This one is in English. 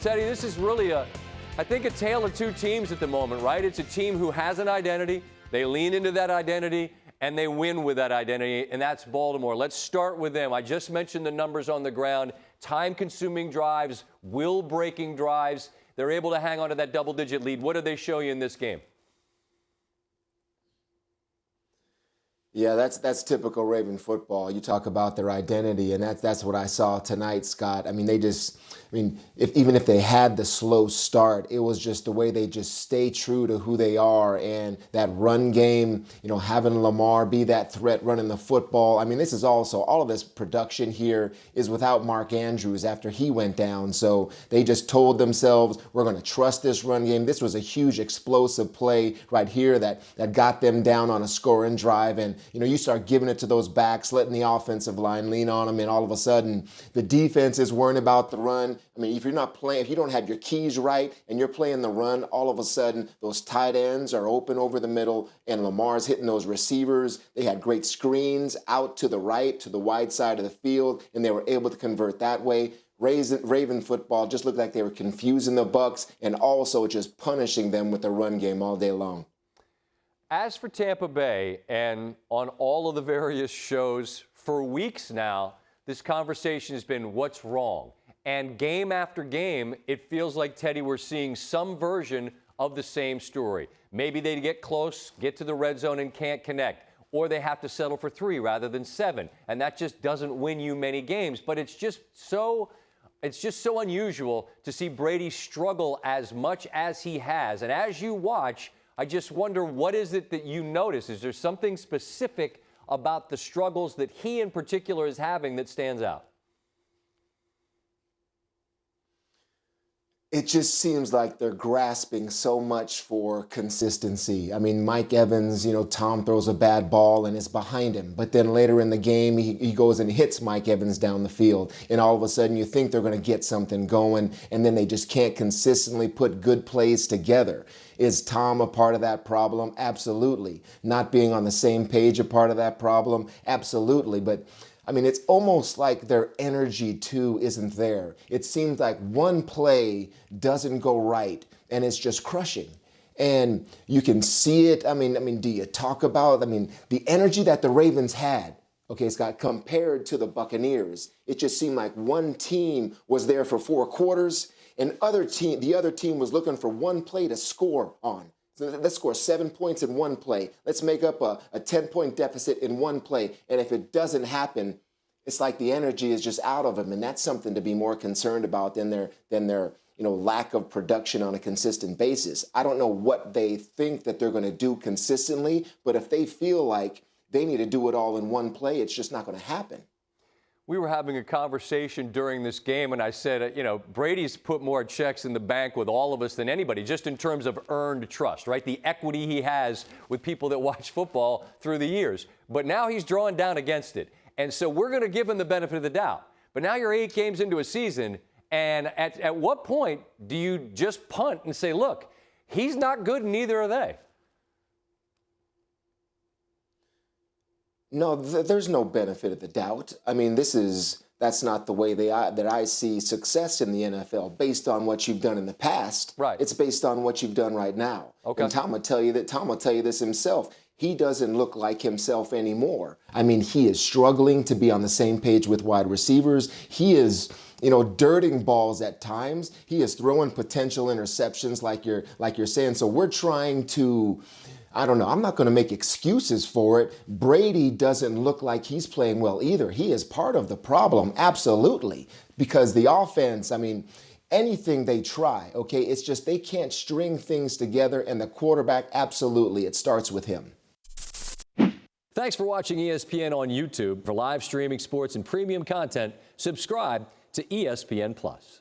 Tedy, this is really I think a tale of two teams at the moment, right? It's a team who has an identity, they lean into that identity, and they win with that identity, and that's Baltimore. Let's start with them. I just mentioned the numbers on the ground. Time-consuming drives, will-breaking drives. They're able to hang on to that double-digit lead. What did they show you in this game? Yeah, that's typical Raven football. You talk about their identity, and that's what I saw tonight, Scott. I mean, even if they had the slow start, it was just the way they just stay true to who they are, and that run game, having Lamar be that threat running the football. I mean, this is also, all of this production here is without Mark Andrews after he went down. So they just told themselves, we're going to trust this run game. This was a huge explosive play right here that got them down on a scoring drive, and you start giving it to those backs, letting the offensive line lean on them, and all of a sudden the defense is worrying about the run. I mean, if you don't have your keys right and you're playing the run, all of a sudden those tight ends are open over the middle and Lamar's hitting those receivers. They had great screens out to the right, to the wide side of the field, and they were able to convert that way. Raven football just looked like they were confusing the Bucs and also just punishing them with the run game all day long. As for Tampa Bay, and on all of the various shows for weeks now, this conversation has been what's wrong. And game after game, it feels like, Tedy, we're seeing some version of the same story. Maybe they get close, get to the red zone and can't connect, or they have to settle for 3 rather than 7. And that just doesn't win you many games. But it's just so unusual to see Brady struggle as much as he has. And as you watch, I just wonder, what is it that you notice? Is there something specific about the struggles that he in particular is having that stands out? It just seems like they're grasping so much for consistency. I mean, Mike Evans, Tom throws a bad ball and it's behind him. But then later in the game, he goes and hits Mike Evans down the field. And all of a sudden you think they're going to get something going, and then they just can't consistently put good plays together. Is Tom a part of that problem? Absolutely. Not being on the same page a part of that problem? Absolutely. But I mean, it's almost like their energy, too, isn't there. It seems like one play doesn't go right, and it's just crushing. And you can see it. I mean, do you talk about, the energy that the Ravens had, okay, Scott, compared to the Buccaneers? It just seemed like one team was there for 4 quarters, and the other team was looking for one play to score on. So let's score 7 points in one play. Let's make up a 10-point deficit in one play. And if it doesn't happen, it's like the energy is just out of them. And that's something to be more concerned about than their lack of production on a consistent basis. I don't know what they think that they're going to do consistently, but if they feel like they need to do it all in one play, it's just not going to happen. We were having a conversation during this game, and I said, Brady's put more checks in the bank with all of us than anybody, just in terms of earned trust, right? The equity he has with people that watch football through the years. But now he's drawing down against it. And so we're going to give him the benefit of the doubt. But now you're 8 games into a season, and at what point do you just punt and say, look, he's not good, and neither are they? No, there's no benefit of the doubt. I mean, that's not the way that I see success in the NFL, based on what you've done in the past. Right. It's based on what you've done right now. Okay. And Tom will tell you this himself. He doesn't look like himself anymore. I mean, he is struggling to be on the same page with wide receivers. He is, dirting balls at times. He is throwing potential interceptions like you're saying. So we're trying to, I don't know, I'm not going to make excuses for it. Brady doesn't look like he's playing well either. He is part of the problem, absolutely, because the offense, anything they try, okay, it's just they can't string things together, and the quarterback, absolutely, it starts with him. Thanks for watching ESPN on YouTube. For live streaming sports and premium content, subscribe to ESPN+.